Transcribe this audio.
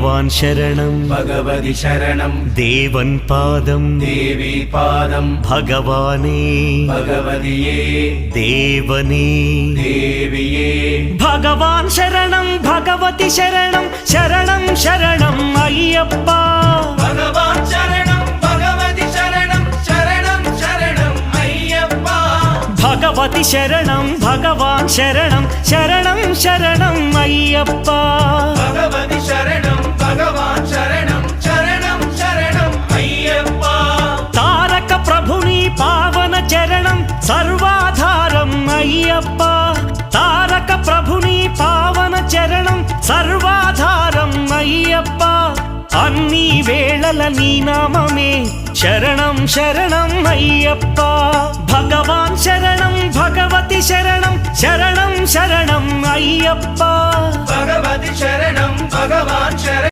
ഭഗവാൻ ശരണം ഭഗവതി ശരണം ദേവൻ പാദം ദേവി പാദം ഭഗവാനേ ഭഗവതിയേ ദേവനേ ദേവിയേ ഭഗവാൻ ശരണം ഭഗവതി ശരണം ശരണം ശരണം അയ്യപ്പ ഭഗവാൻ ശരണം ഭഗവതി ശരണം ശരണം ശരണം അയ്യപ്പ ഭഗവതി ശരണം ഭഗവാൻ ശരണം ശരണം ശരണം അയ്യപ്പ ഭഗവതി ശരണം ഭഗവാൻ ശരണം ശരണം ശരണം അയ്യപ്പ താരക ప్రభుని పావన చరణం సర్వాధారం అయ్యప్ప తారక ప్రభుని పావన చరణం సర్వాధారం అయ్యప్ప అన్ని వేళల నీ నామమే శరణం శరణం అయ్యప్ప భగవాన్ శరణం భగవతి శరణం శరణం శరణం అయ్యప్ప భగవతి శరణం భగవాన్ శరణం